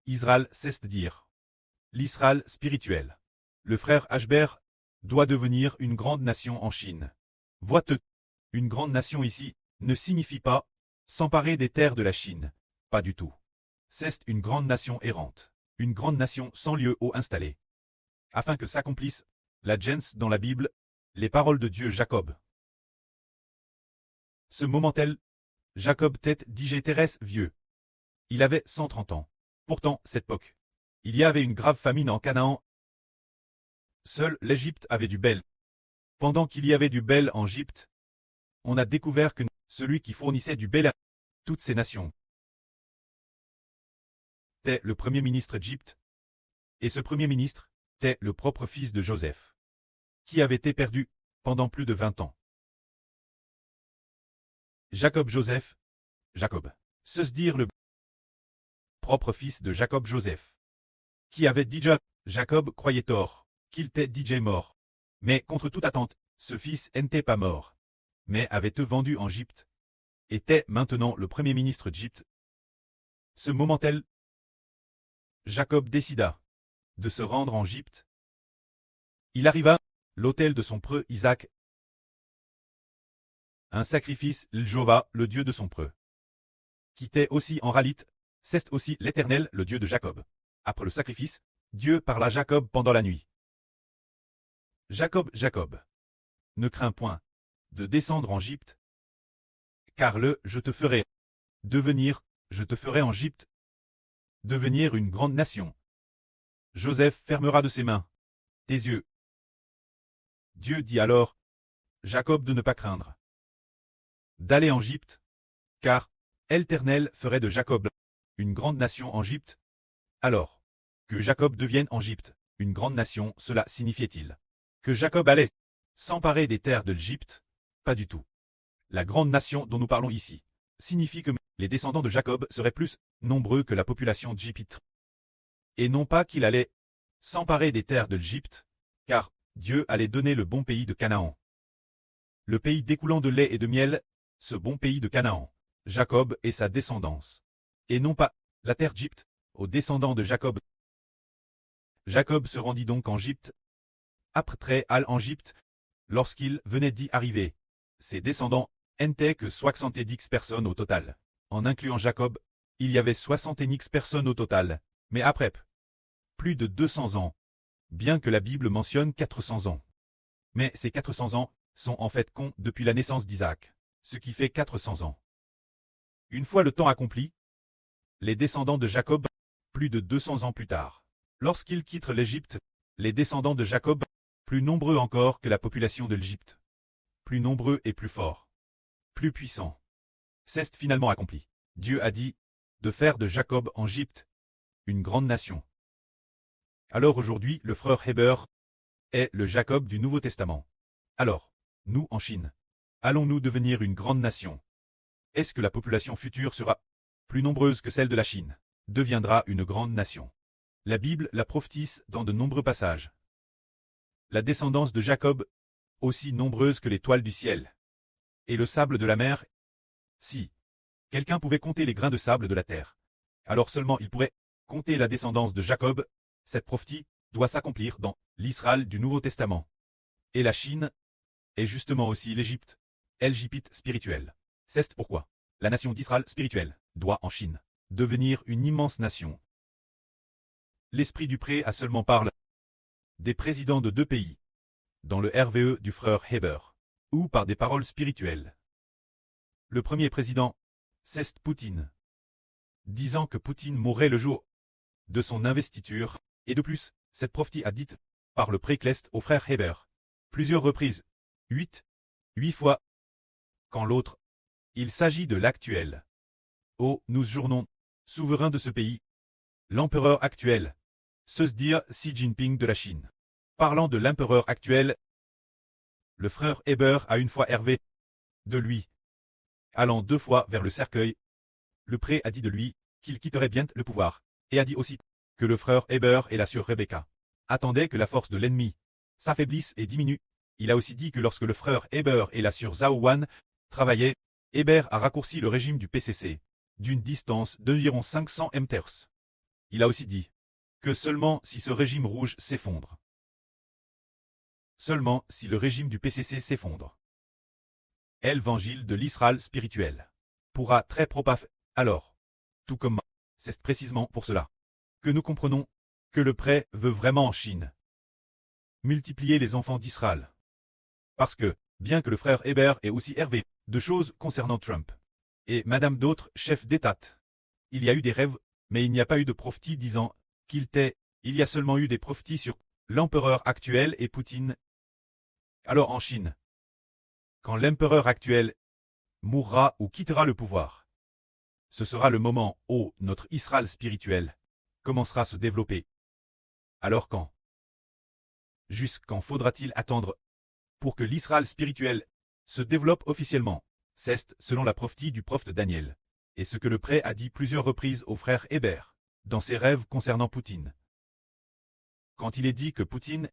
Israël cesse de dire. L'Israël spirituel. Le frère Ashber doit devenir une grande nation en Chine. Vois-tu, une grande nation ici ne signifie pas s'emparer des terres de la Chine. Pas du tout. C'est une grande nation errante. Une grande nation sans lieu où installer. Afin que s'accomplisse la gens dans la Bible, les paroles de Dieu Jacob. Ce moment-tel, Jacob tête digéterès vieux. Il avait 130 ans. Pourtant, cette époque, il y avait une grave famine en Canaan. Seule l'Égypte avait du bel. Pendant qu'il y avait du bel en Égypte, on a découvert que celui qui fournissait du bel à toutes ces nations était le premier ministre d'Égypte. Et ce premier ministre était le propre fils de Joseph, qui avait été perdu pendant plus de 20 ans. Jacob-Joseph, Jacob, se dire le propre fils de Jacob-Joseph, qui avait déjà, Jacob croyait tort, qu'il était DJ mort. Mais contre toute attente, ce fils n'était pas mort, mais avait été vendu en Égypte, était maintenant le premier ministre d'Égypte. Ce moment-tel, Jacob décida de se rendre en Égypte. Il arriva, l'autel de son preux Isaac, un sacrifice, Jéhovah, le Dieu de son preux, qui était aussi en Ralite, c'est aussi l'Éternel, le Dieu de Jacob. Après le sacrifice, Dieu parla à Jacob pendant la nuit. Jacob, Jacob, ne crains point de descendre en Égypte, car je te ferai devenir, je te ferai en Égypte devenir une grande nation. Joseph fermera de ses mains tes yeux. Dieu dit alors, Jacob de ne pas craindre d'aller en Égypte, car l'Éternel ferait de Jacob une grande nation en Égypte. Alors, que Jacob devienne en Égypte une grande nation, cela signifiait-il que Jacob allait s'emparer des terres de l'Égypte? Pas du tout. La grande nation dont nous parlons ici signifie que les descendants de Jacob seraient plus nombreux que la population d'Égypte. Et non pas qu'il allait s'emparer des terres de l'Égypte, car Dieu allait donner le bon pays de Canaan. Le pays découlant de lait et de miel, ce bon pays de Canaan, Jacob et sa descendance. Et non pas la terre d'Égypte, aux descendants de Jacob. Jacob se rendit donc en Égypte. Après en Égypte, lorsqu'il venait d'y arriver, ses descendants n'étaient que 70 personnes au total. En incluant Jacob, il y avait 70 personnes au total, mais après plus de 200 ans, bien que la Bible mentionne 400 ans. Mais ces 400 ans sont en fait comptés depuis la naissance d'Isaac, ce qui fait 400 ans. Une fois le temps accompli, les descendants de Jacob, plus de 200 ans plus tard, lorsqu'ils quittent l'Égypte, les descendants de Jacob, plus nombreux encore que la population de l'Égypte, plus nombreux et plus forts, plus puissants, c'est finalement accompli. Dieu a dit de faire de Jacob en Égypte une grande nation. Alors aujourd'hui, le frère Héber est le Jacob du Nouveau Testament. Alors, nous en Chine, allons-nous devenir une grande nation? Est-ce que la population future sera plus nombreuse que celle de la Chine? Deviendra une grande nation. La Bible la prophétise dans de nombreux passages. La descendance de Jacob, aussi nombreuse que l'étoile du ciel, et le sable de la mer. Si quelqu'un pouvait compter les grains de sable de la terre, alors seulement il pourrait compter la descendance de Jacob. Cette prophétie doit s'accomplir dans l'Israël du Nouveau Testament. Et la Chine est justement aussi l'Égypte, l'Égypte spirituelle. C'est pourquoi la nation d'Israël spirituelle doit en Chine devenir une immense nation. L'esprit du pré a seulement parlé des présidents de deux pays, dans le RVE du frère Héber, ou par des paroles spirituelles. Le premier président, c'est Poutine, disant que Poutine mourrait le jour de son investiture, et de plus, cette prophétie a dite par le précleste au frère Héber, plusieurs reprises, 8 fois, quand l'autre, il s'agit de l'actuel. Oh, nous journons, souverain de ce pays, l'empereur actuel, se dire Xi Jinping de la Chine. Parlant de l'empereur actuel, le frère Héber a une fois hervé de lui. Allant 2 fois vers le cercueil, le pré a dit de lui qu'il quitterait bientôt le pouvoir, et a dit aussi que le frère Héber et la sœur Rebecca attendaient que la force de l'ennemi s'affaiblisse et diminue. Il a aussi dit que lorsque le frère Héber et la sœur Zhao Wan travaillaient, Héber a raccourci le régime du PCC d'une distance d'environ 500 m. Il a aussi dit que seulement si ce régime rouge s'effondre, seulement si le régime du PCC s'effondre, l'évangile de l'Israël spirituel pourra très probablement. Alors, tout comme c'est précisément pour cela que nous comprenons que le prêt veut vraiment en Chine multiplier les enfants d'Israël. Parce que, bien que le frère Hébert ait aussi hervé de choses concernant Trump et madame d'autres chefs d'État, il y a eu des rêves, mais il n'y a pas eu de prophétie disant qu'il t'est, il y a seulement eu des prophéties sur l'empereur actuel et Poutine. Alors en Chine, quand l'empereur actuel mourra ou quittera le pouvoir, ce sera le moment où notre Israël spirituel commencera à se développer. Alors quand? Jusqu'en faudra-t-il attendre pour que l'Israël spirituel se développe officiellement? C'est selon la prophétie du prophète Daniel, et ce que le prêtre a dit plusieurs reprises au frère Hébert, dans ses rêves concernant Poutine. Quand il est dit que Poutine,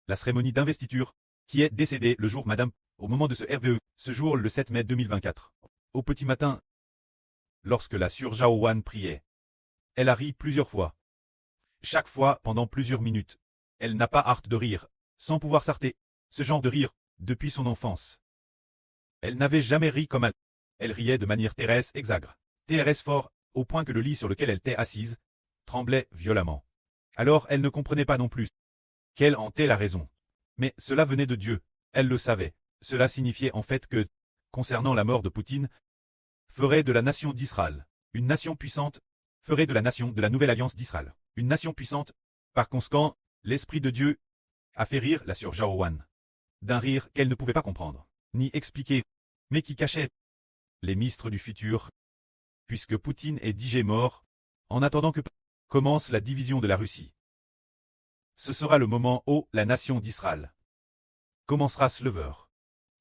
la cérémonie d'investiture, qui est décédée le jour madame, au moment de ce RVE, ce jour le 7 mai 2024, au petit matin, lorsque la Sœur Zhao priait, elle a ri plusieurs fois. Chaque fois pendant plusieurs minutes, elle n'a pas hâte de rire, sans pouvoir s'arrêter, ce genre de rire, depuis son enfance. Elle n'avait jamais ri comme elle. Elle riait de manière terrestre exagre, terrestre fort, au point que le lit sur lequel elle était assise tremblait violemment. Alors elle ne comprenait pas non plus quelle en était la raison. Mais cela venait de Dieu, elle le savait. Cela signifiait en fait que, concernant la mort de Poutine, ferait de la nation d'Israël une nation puissante, ferait de la nation de la nouvelle alliance d'Israël une nation puissante. Par conséquent, l'Esprit de Dieu a fait rire la Sœur Zhao d'un rire qu'elle ne pouvait pas comprendre, ni expliquer, mais qui cachait les ministres du futur, puisque Poutine est déjà mort, en attendant que commence la division de la Russie. Ce sera le moment où la nation d'Israël commencera à se lever.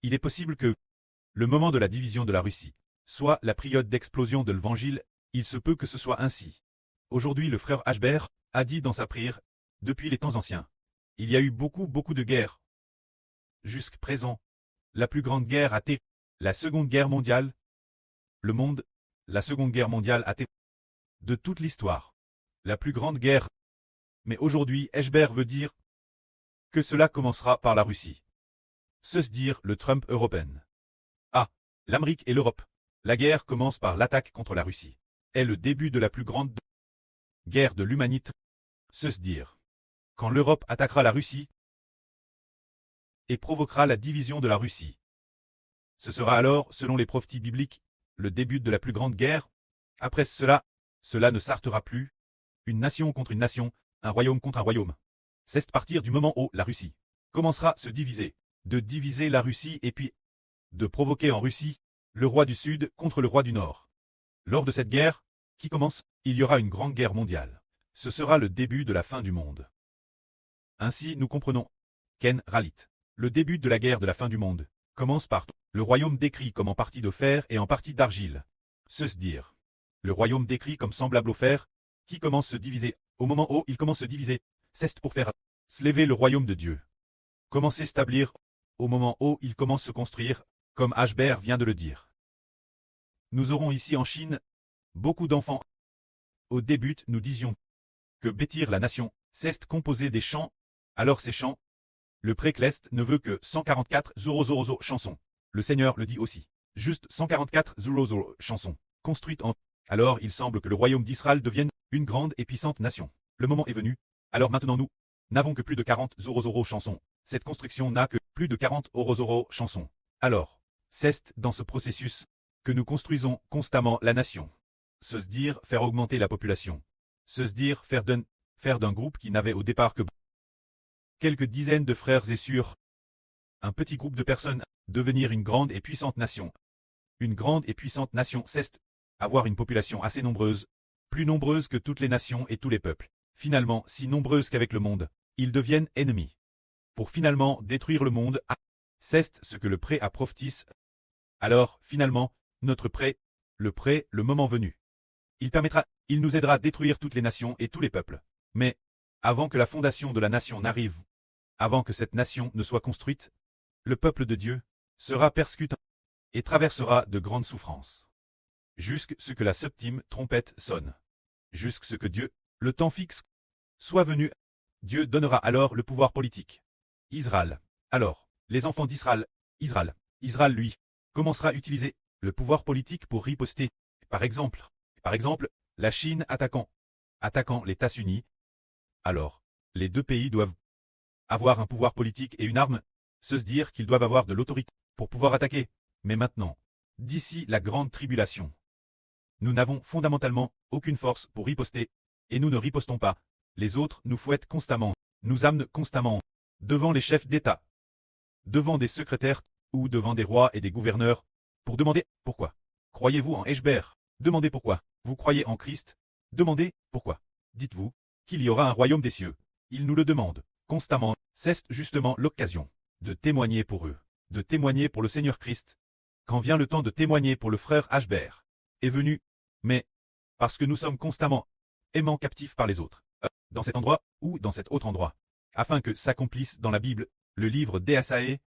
Il est possible que le moment de la division de la Russie soit la période d'explosion de l'Évangile, il se peut que ce soit ainsi. Aujourd'hui le frère Hébert a dit dans sa prière, depuis les temps anciens, il y a eu beaucoup de guerres. Jusqu'à présent, la plus grande guerre a été la Seconde Guerre mondiale. Le monde, la Seconde Guerre mondiale a été de toute l'histoire la plus grande guerre. Mais aujourd'hui, Hébert veut dire que cela commencera par la Russie. Se dire le Trump européen. Ah, l'Amérique et l'Europe. La guerre commence par l'attaque contre la Russie. Est le début de la plus grande guerre de l'humanité. Se dire. Quand l'Europe attaquera la Russie et provoquera la division de la Russie. Ce sera alors, selon les prophéties bibliques, le début de la plus grande guerre. Après cela, cela ne s'arrêtera plus. Une nation contre une nation, un royaume contre un royaume. C'est à partir du moment où la Russie commencera à se diviser, de diviser la Russie et puis de provoquer en Russie le roi du Sud contre le roi du Nord. Lors de cette guerre, qui commence, il y aura une grande guerre mondiale. Ce sera le début de la fin du monde. Ainsi nous comprenons Ken Ralit. Le début de la guerre de la fin du monde commence par le royaume décrit comme en partie de fer et en partie d'argile. Se dire. Le royaume décrit comme semblable au fer, qui commence à se diviser. Au moment où il commence à se diviser, c'est pour faire se lever le royaume de Dieu. Commencer à s'établir, au moment où il commence à se construire, comme Hébert vient de le dire. Nous aurons ici en Chine beaucoup d'enfants. Au début, nous disions que bâtir la nation, c'est composer des chants. Alors ces chants, le précleste ne veut que 144 000 chansons. Le Seigneur le dit aussi. Juste 144 000 chansons, construites en. Alors il semble que le royaume d'Israël devienne une grande et puissante nation. Le moment est venu. Alors maintenant nous n'avons que plus de 40 000 chansons. Cette construction n'a que plus de 40 000 chansons. Alors, c'est dans ce processus que nous construisons constamment la nation. Se dire faire augmenter la population. Se dire faire d'un groupe qui n'avait au départ que quelques dizaines de frères et sœurs. Un petit groupe de personnes, devenir une grande et puissante nation. Une grande et puissante nation, c'est avoir une population assez nombreuse, plus nombreuse que toutes les nations et tous les peuples. Finalement, si nombreuse qu'avec le monde, ils deviennent ennemis. Pour finalement détruire le monde, c'est ce que le prêt a prophétisé. Alors, finalement, notre prêt, le moment venu. Il nous aidera à détruire toutes les nations et tous les peuples. Mais, avant que la fondation de la nation n'arrive, avant que cette nation ne soit construite, le peuple de Dieu sera persécuté et traversera de grandes souffrances. Jusqu'à ce que la septième trompette sonne. Jusqu'à ce que Dieu le temps fixe soit venu, Dieu donnera alors le pouvoir politique. Israël. Alors, les enfants Israël, lui, commencera à utiliser le pouvoir politique pour riposter. Par exemple, la Chine attaquant les États-Unis. Alors, les deux pays doivent avoir un pouvoir politique et une arme, se dire qu'ils doivent avoir de l'autorité pour pouvoir attaquer. Mais maintenant, d'ici la grande tribulation, nous n'avons fondamentalement aucune force pour riposter, et nous ne ripostons pas. Les autres nous fouettent constamment, nous amenent constamment devant les chefs d'État, devant des secrétaires ou devant des rois et des gouverneurs, pour demander pourquoi. Croyez-vous en Hébert? Demandez pourquoi. Vous croyez en Christ? Demandez pourquoi. Dites-vous qu'il y aura un royaume des cieux. Ils nous le demandent constamment. C'est justement l'occasion de témoigner pour eux, de témoigner pour le Seigneur Christ. Quand vient le temps de témoigner pour le frère Hébert, est venu, mais parce que nous sommes constamment aimants captifs par les autres, dans cet endroit ou dans cet autre endroit, afin que s'accomplisse dans la Bible, le livre d'Ésaïe,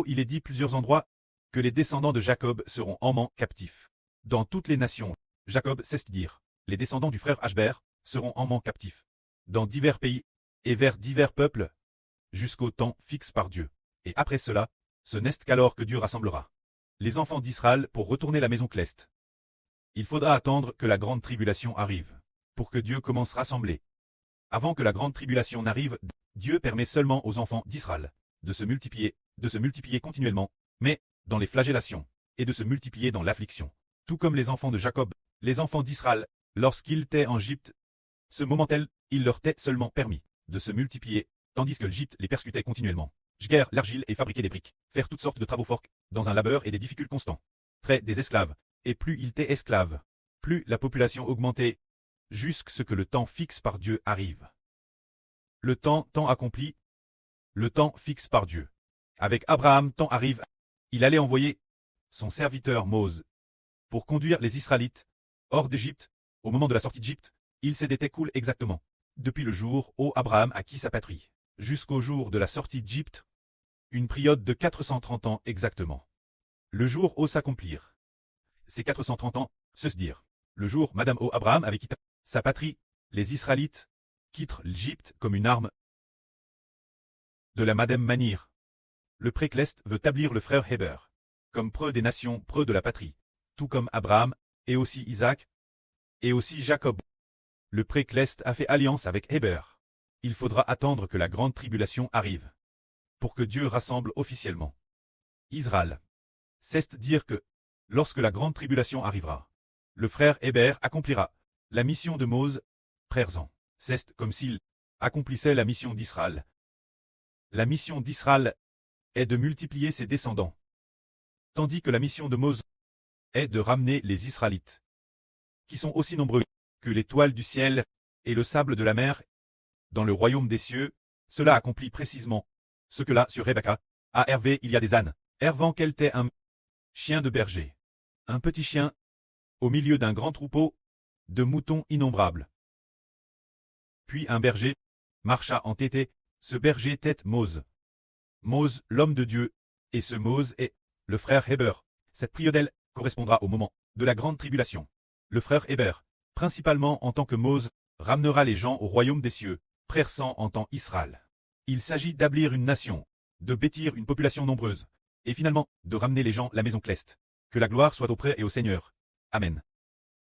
il est dit plusieurs endroits, que les descendants de Jacob seront aimants captifs. Dans toutes les nations, Jacob cesse de dire, les descendants du frère Hébert seront aimants captifs. Dans divers pays, et vers divers peuples, jusqu'au temps fixe par Dieu. Et après cela, ce n'est qu'alors que Dieu rassemblera les enfants d'Israël pour retourner la maison cleste. Il faudra attendre que la grande tribulation arrive, pour que Dieu commence à rassembler. Avant que la grande tribulation n'arrive, Dieu permet seulement aux enfants d'Israël de se multiplier continuellement, mais dans les flagellations, et de se multiplier dans l'affliction. Tout comme les enfants de Jacob, les enfants d'Israël, lorsqu'ils étaient en Égypte, ce moment-tel, il leur était seulement permis de se multiplier, tandis que l'Égypte les persécutait continuellement. Guerre l'argile et fabriquer des briques, faire toutes sortes de travaux forts, dans un labeur et des difficultés constants. Trait des esclaves, et plus ils étaient esclaves, plus la population augmentait, jusqu'à ce que le temps fixe par Dieu arrive. Le temps accompli, le temps fixe par Dieu. Avec Abraham, temps arrive, il allait envoyer son serviteur Mose pour conduire les Israélites hors d'Égypte. Au moment de la sortie d'Égypte, il s'est découle exactement, depuis le jour où Abraham acquit sa patrie, jusqu'au jour de la sortie d'Égypte, une période de 430 ans exactement. Le jour où s'accomplir. Ces 430 ans, se dire, le jour Madame Abraham avait quitté sa patrie, les Israélites quittent l'Égypte comme une arme. De la Madame manière, le précleste veut établir le frère Hébert comme preux des nations, preux de la patrie, tout comme Abraham, et aussi Isaac, et aussi Jacob. Le précleste a fait alliance avec Hébert. Il faudra attendre que la grande tribulation arrive, pour que Dieu rassemble officiellement Israël. C'est dire que, lorsque la grande tribulation arrivera, le frère Hébert accomplira la mission de Mose, présent. C'est comme s'il accomplissait la mission d'Israël. La mission d'Israël est de multiplier ses descendants, tandis que la mission de Mose est de ramener les Israélites, qui sont aussi nombreux que l'étoile du ciel et le sable de la mer, dans le royaume des cieux. Cela accomplit précisément ce que là sur Rebecca, à Hervé il y a des ânes, Hervant qu'elle était un chien de berger, un petit chien, au milieu d'un grand troupeau de moutons innombrables. Puis un berger marcha entêté, ce berger tête Mose. Mose, l'homme de Dieu, et ce Mose est le frère Hébert. Cette période correspondra au moment de la grande tribulation. Le frère Hébert, principalement en tant que Mose, ramènera les gens au royaume des cieux, frère sang en tant Israël. Il s'agit d'établir une nation, de bâtir une population nombreuse, et finalement, de ramener les gens à la maison cleste. Que la gloire soit auprès et au Seigneur. Amen.